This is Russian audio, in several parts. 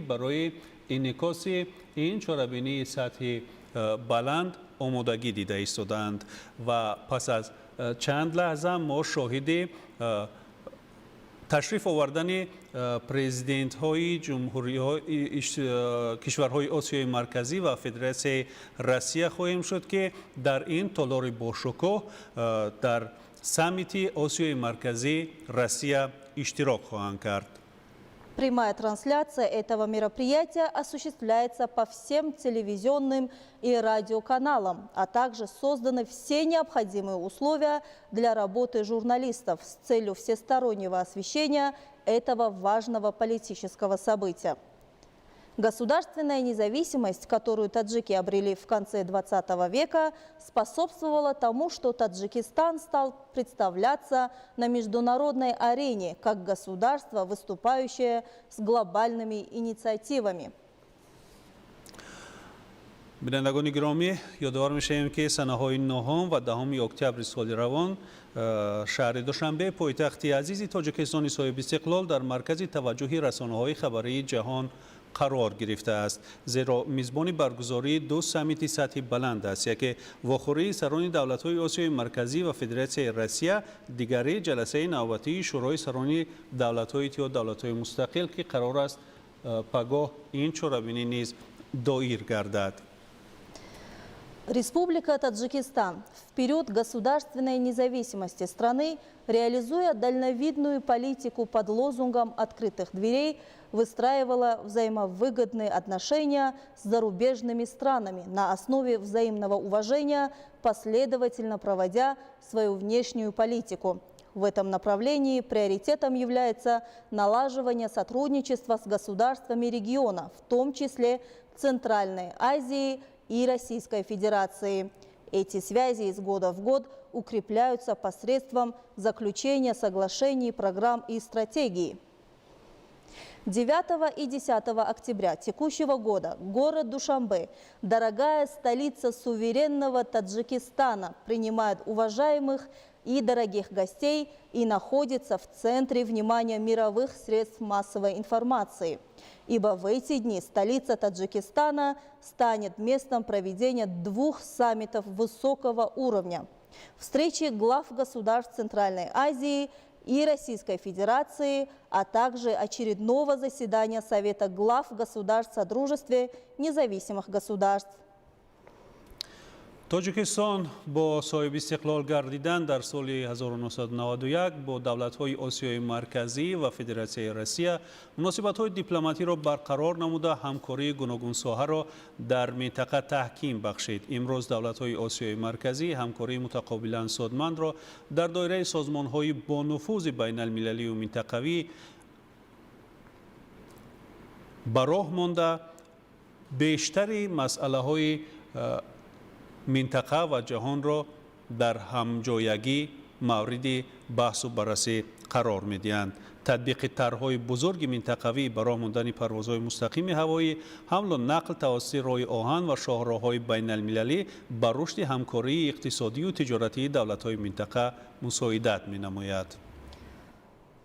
برای انعکاس این چهاربینی سطح بلند آمادگی دیده ایستادند و پس از چند لحظه ما شاهد تشریف آوردن پرزیدنت های کشورهای آسیای مرکزی و فدراسیون روسیه خواهیم شد که در این تالار باشکوه در سامیت آسیای مرکزی روسیه اشتراک خواهند کرد. Прямая трансляция этого мероприятия осуществляется по всем телевизионным и радиоканалам, а также созданы все необходимые условия для работы журналистов с целью всестороннего освещения этого важного политического события. Государственная независимость, которую таджики обрели в конце 20 века, способствовала тому, что Таджикистан стал представляться на международной арене как государство, выступающее с глобальными инициативами. بینندگان گرامی، یادآور می‌شویم که سنه‌های 9 و 10 اکتبر سال روان شهر دوشنبه پایتخت عزیز تاجیکستان صاحب استقلال در مرکز توجه رسانه‌های خبری جهان قرار گرفته است، زیرا میزبان برگزاری دو سامیت سطح بلند است، یکی واخوری سران دولت‌های آسیای مرکزی و فدراسیون روسیه، دیگری جلسه نوبتی شورای سران دولت‌های اتحاد دولت‌های مستقل که قرار است پگاه این چهاربینی نیز دایر گردد. Республика Таджикистан в период государственной независимости страны, реализуя дальновидную политику под лозунгом открытых дверей, выстраивала взаимовыгодные отношения с зарубежными странами на основе взаимного уважения, последовательно проводя свою внешнюю политику. В этом направлении приоритетом является налаживание сотрудничества с государствами региона, в том числе Центральной Азии и Российской Федерации. Эти связи из года в год укрепляются посредством заключения соглашений, программ и стратегий. 9 и 10 октября текущего года город Душанбе, дорогая столица суверенного Таджикистана, принимает уважаемых и дорогих гостей и находится в центре внимания мировых средств массовой информации. Ибо в эти дни столица Таджикистана станет местом проведения двух саммитов высокого уровня. Встречи глав государств Центральной Азии и Российской Федерации, а также очередного заседания Совета глав государств в Содружестве независимых государств. تاجیکستان با صاحب استقلال گردیدن در سال 1991 با دولت‌های آسیای مرکزی و فدراسیون روسیه مناسبت‌های دیپلماتی را برقرار نموده همکاری گوناگون ساحه را در منطقه تحکیم بخشید. امروز دولت‌های آسیای مرکزی همکاری متقابلا سودمند را در دایره سازمان‌های با نفوذ بین‌المللی و منطقوی به راه مانده بیشتر مسئله‌های منطقه و جهان را در همجایگی مورد بحث و بررسی قرار می‌دهند. تطبیق طرح‌های بزرگ منطقوی برای ماندن پروازهای مستقیم هوایی، حمل و نقل توسط راه آهن و شاهراه‌های بین‌المللی بر رشد همکاری اقتصادی و تجارتی دولت‌های منطقه مساعدت می‌نماید.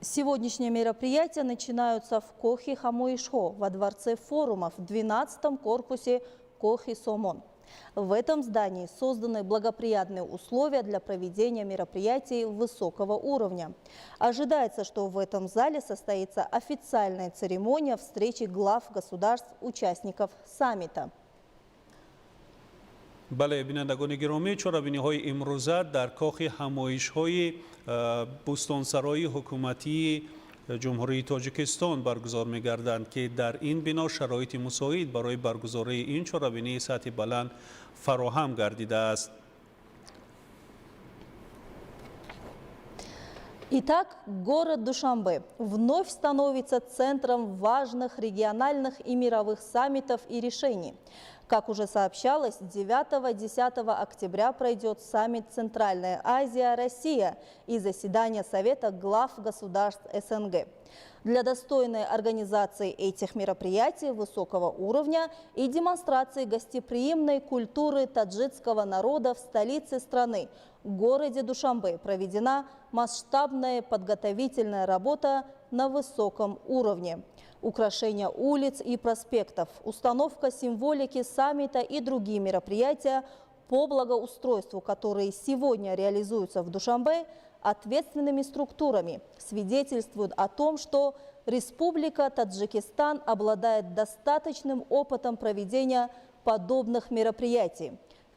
Сегодняшние мероприятия начинаются в Кохи-Хамуишхо во дворце форумов в 12-м корпусе Кохи-Сомон. В этом здании созданы благоприятные условия для проведения мероприятий высокого уровня. Ожидается, что в этом зале состоится официальная церемония встречи глав государств-участников саммита. بله بینندگان گرامی، چهاربینی‌های امروزه در کاخ همایش‌های بستانسرای حکومتی جمهوری تاجیکستان برگزار می‌گردند که در این بنا شرایط مساعد برای برگزاری این چهاربینی سطح بلند فراهم گردیده است. Итак, город Душанбе вновь становится центром важных региональных и мировых саммитов и решений. Как уже сообщалось, 9-10 октября пройдет саммит Центральная Азия-Россия и заседание Совета глав государств СНГ. Для достойной организации этих мероприятий высокого уровня и демонстрации гостеприимной культуры таджикского народа в столице страны, городе Душанбе, проведена масштабная подготовительная работа на высоком уровне. украшение улиц и проспектов, установка символики саммита и другие мероприятия по благоустройству, которые сегодня реализуются в Душанбе ответственными структурами, свидетельствуют о том, что Республика Таджикистан обладает достаточным опытом проведения подобных мероприятий.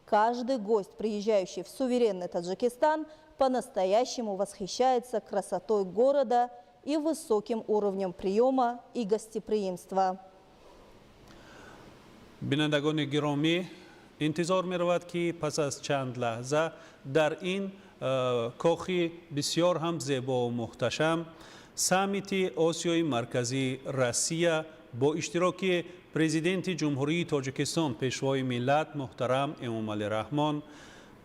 Каждый гость, приезжающий в суверенный Таджикистан, по-настоящему восхищается красотой города и высоким уровнем приема и гостеприимства. بینندگان گرامی انتظار می رود که پس از چند لحظه در این کاخی بسیار هم زیبا و محتشم سامیت آسیای مرکزی روسیه با اشتراک پرزیدنت جمهوری تاجیکستان پیشوای ملت محترم امامعلی رحمان،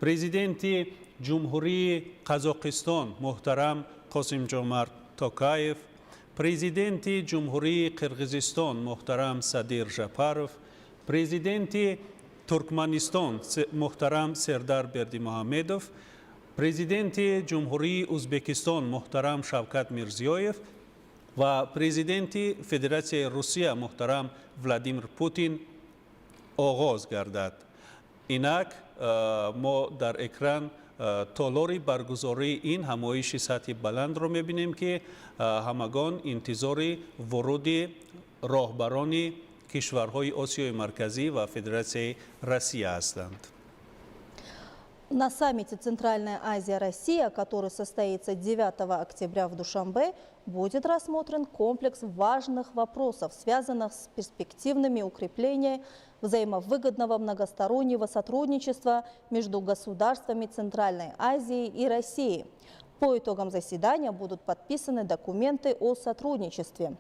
پرزیدنت جمهوری قزاقستان محترم قاسم جومرت توکایف، پرزیدنت جمهوری قرقیزستان محترم صدیر جپاروف، پرزیدنت ترکمنستان محترم سردار بردیمحمدوف، پرزیدنت جمهوری ازبکستان محترم شوکت میرزیویف و پرزیدنت فدراسیون روسیه محترم ولادیمیر پوتین آغاز گردد. اینک ما در اکران تالار برگزاری این همایش سطح بلند را می‌بینیم که همگان انتظار ورود راهبران کشورهای آسیای مرکزی و فدراسیون روسیه هستند. На саммите «Центральная Азия-Россия», который состоится 9 октября в Душанбе, будет рассмотрен комплекс важных вопросов, связанных с перспективными укреплением взаимовыгодного многостороннего сотрудничества между государствами Центральной Азии и России. По итогам заседания будут подписаны документы о сотрудничестве.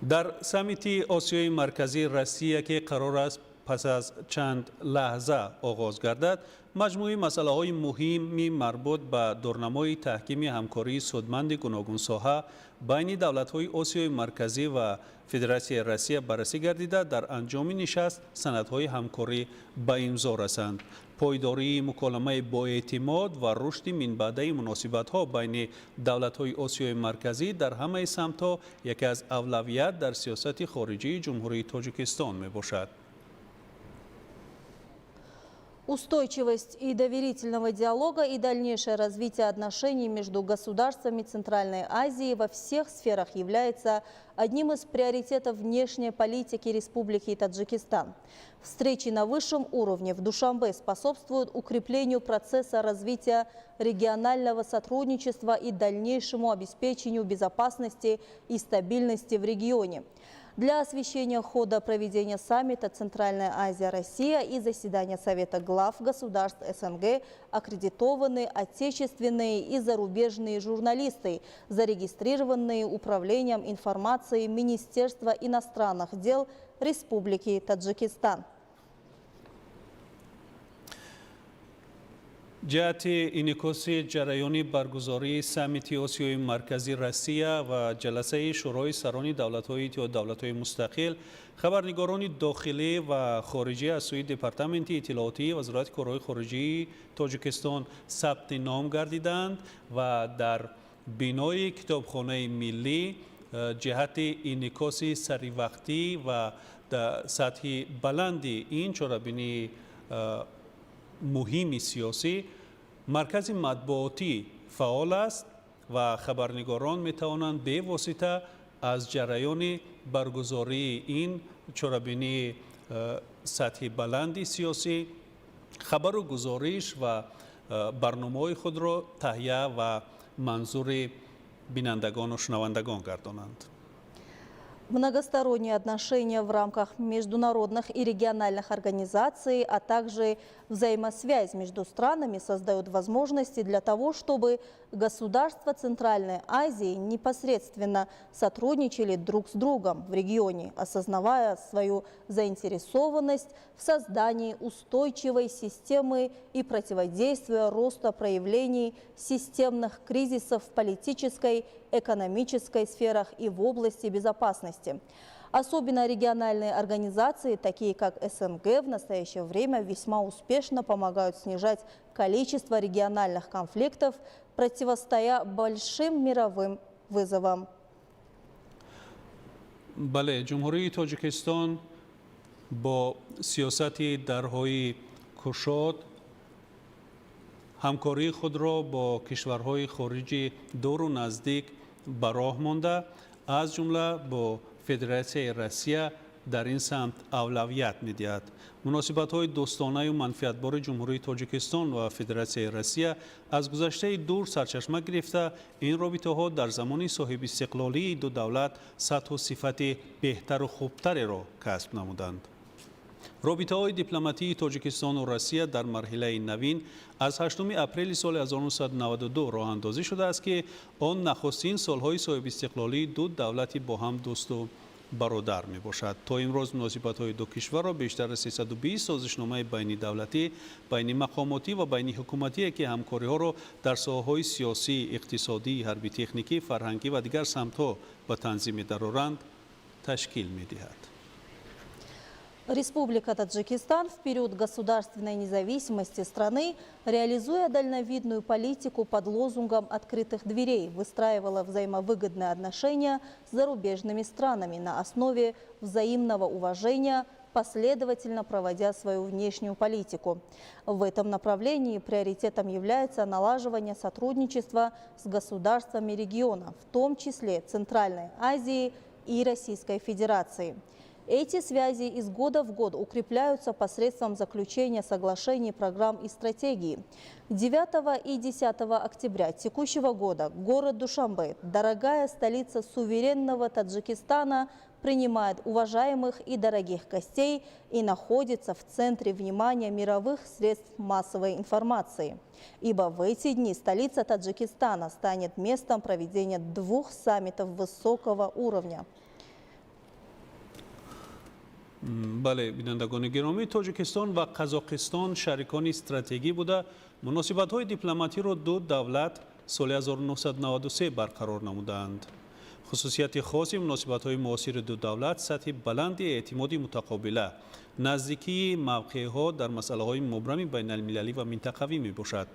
در سامیت آسیای مرکزی روسیه که قرار است پس از چند لحظه آغاز گردد مجموعه مسائل مهمی مربوط به دورنمای تحکیم همکاری سودمند گوناگون ساحه بین دولت‌های آسیای مرکزی و فدراسیون روسیه بررسی گردیده در انجام نشست سندهای همکاری به امضا رسند. پایداری مکالمه با اعتماد و رشد من بعده مناسبت‌ها بین دولت‌های آسیای مرکزی در همه سمت‌ها یکی از اولویت در سیاست خارجی جمهوری تاجیکستان میباشد. Устойчивость и доверительного диалога и дальнейшее развитие отношений между государствами Центральной Азии во всех сферах является одним из приоритетов внешней политики Республики Таджикистан. Встречи на высшем уровне в Душанбе способствуют укреплению процесса развития регионального сотрудничества и дальнейшему обеспечению безопасности и стабильности в регионе. Для освещения хода проведения саммита «Центральная Азия-Россия» и заседания Совета глав государств СНГ аккредитованы отечественные и зарубежные журналисты, зарегистрированные Управлением информации Министерства иностранных дел Республики Таджикистан. جهت انعکاس جریان برگزاری سامیت آسیای مرکزی روسیه و جلسه شورای سران دولت‌های یا دولت‌های مستقل خبرنگاران داخلی و خارجی از سوی دپارتمنت اطلاعاتی وزارت کارهای خارجی تاجیکستان ثبت نام گردیدند و در بنای کتابخانه ملی جهت انعکاس سریع و سطح بلند این چهاربینی مهم سیاسی مرکز مطبوعاتی فعال است و خبرنگاران می توانند به واسطه از جریان برگزاری این چهاربینی سطح بلند سیاسی خبر و گزارش و برنامه‌های خود را تهیه و منظور بینندگان و شنوندگان گردانند. Многосторонние отношения в рамках международных и региональных организаций, а также взаимосвязь между странами создают возможности для того, чтобы государства Центральной Азии непосредственно сотрудничали друг с другом в регионе, осознавая свою заинтересованность в создании устойчивой системы и противодействия росту проявлений системных кризисов в политической, экономической сферах и в области безопасности. Особенно региональные организации, такие как СНГ, в настоящее время весьма успешно помогают снижать количество региональных конфликтов, противостоя большим мировым вызовам. بله، جمهوری تاجیکستان با سیاست درهای گشاد همکاری خود را با کشورهای خارجی دور و نزدیک به راه مانده، از جمله با فدراسیون روسیه در این سمت اولویت می‌دهد. مناسبت‌های دوستانه و منفعتبار جمهوری تاجیکستان و فدراسیون روسیه از گذشته دور سرچشمه گرفته، این رابطه‌ها در زمان صاحب استقلالی دو دولت سطح و صفت بهتر و خوبتری را کسب نمودند. رابطه‌های دیپلماتی تاجیکستان و روسیه در مرحله نوین از 8 اپریل سال 1992 راه اندازی شده است که آن نخستین سالهای صاحب استقلالی دو دولتی با هم دوست و برادر می باشد. تا امروز مناسبت‌های دو کشور را بیشتر از 320 سازشنامه بین دولتی، بین مقاماتی و بین حکومتی که همکاری‌ها را در ساحه‌های سیاسی، اقتصادی، حربی تکنیکی، فرهنگی و دیگر سمت‌ها به تنظیم درآورند تشکیل می‌دهد. Республика Таджикистан в период государственной независимости страны, реализуя дальновидную политику под лозунгом открытых дверей, выстраивала взаимовыгодные отношения с зарубежными странами на основе взаимного уважения, последовательно проводя свою внешнюю политику. В этом направлении приоритетом является налаживание сотрудничества с государствами региона, в том числе Центральной Азии и Российской Федерации. Эти связи из года в год укрепляются посредством заключения соглашений, программ и стратегий. 9 и 10 октября текущего года город Душанбе, дорогая столица суверенного Таджикистана, принимает уважаемых и дорогих гостей и находится в центре внимания мировых средств массовой информации. Ибо в эти дни столица Таджикистана станет местом проведения 2 саммитов высокого уровня. بله، بینندگان گرامی، تاجیکستان و قزاقستان شریکان استراتژیکی بوده. مناسبت‌های دیپلماتی را دو دولت سال 1993 برقرار نمودند. خصوصیت خاصی مناسبت‌های معاصر دو دولت سطح بلند اعتماد متقابله، نزدیکی موقعها در مسائل مبرم بین المللی و منطقوی میباشد.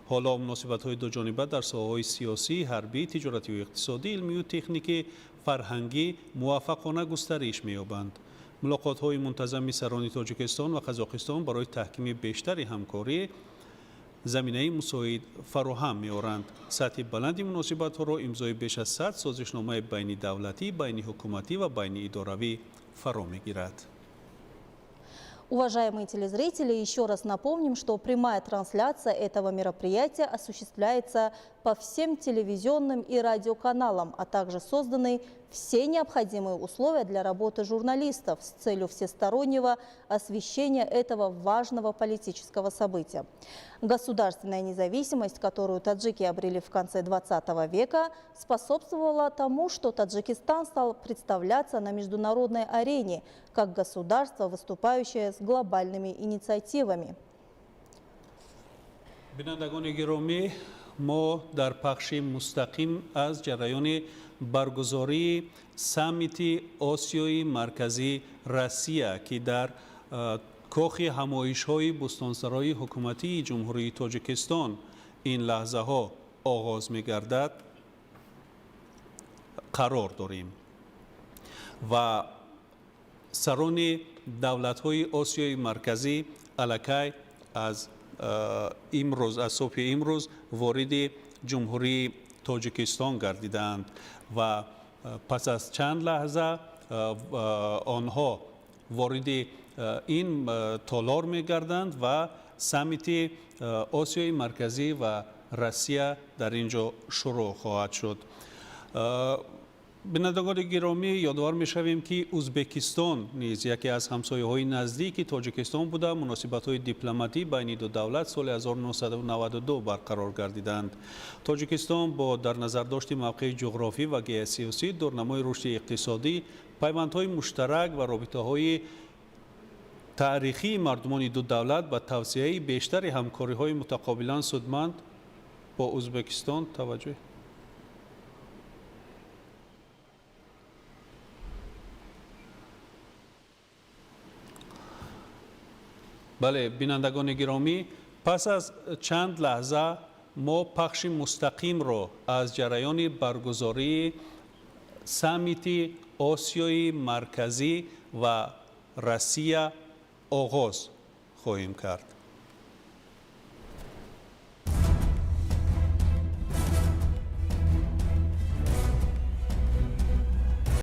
حالا مناسبت‌های دو جانبه در ساحه‌های سیاسی، حربی، تجارتی و اقتصادی، علمی و تکنیکی، فرهنگی موفقانه گسترش می‌یابند. ملاقات‌های منتظم سران تاجیکستان و قزاقستان برای تحکیم بیشتر همکاری زمینه مساعد فراهم می‌آورند. سطح بلند مناسبت‌ها را امضای بیش از 100 سازشنامه بین دولتی، بین حکومتی و بین اداروی فرا می‌گیرد. Уважаемые телезрители, еще раз напомним, что прямая трансляция этого мероприятия осуществляется по всем телевизионным и радиоканалам, а также созданы все необходимые условия для работы журналистов с целью всестороннего освещения этого важного политического события. Государственная независимость, которую таджики обрели в конце 20 века, способствовала тому, что Таджикистан стал представляться на международной арене как государство, выступающее с глобальными инициативами. بینندگان گرامی، ما در پخش مستقیم از جریان برگزاری سمیت آسیای مرکزی روسیه که در کاخ همایش‌های بستانسرای حکومتی جمهوری تاجیکستان این لحظه ها آغاز می‌گردد قرار داریم و سران دولت‌های آسیای مرکزی الکی از امروز، از صبح امروز وارد جمهوری تاجیکستان گردیدند و پس از چند لحظه آنها وارد این تالار می‌گردند و سمیت آسیای مرکزی و روسیه در اینجا شروع خواهد شد. بینندگان گرامی، یادآور می‌شویم که ازبکستان نیز یکی از همسایه‌های نزدیک تاجیکستان بوده. مناسبت‌های دیپلماتی بین دو دولت سال 1992 برقرار گردیدند. تاجیکستان با در نظر داشت موقع جغرافی و گیوسیاسی، دورنمای رشد اقتصادی، پیوندهای مشترک و رابطه‌های تاریخی مردمان دو دولت و توسعه بیشتر همکاری‌های متقابلا سودمند با ازبکستان توجه. بله، بینندگان گرامی، پس از چند لحظه ما پخش مستقیم رو از جریان برگزاری سامیت آسیای مرکزی و روسیه آغاز خواهیم کرد.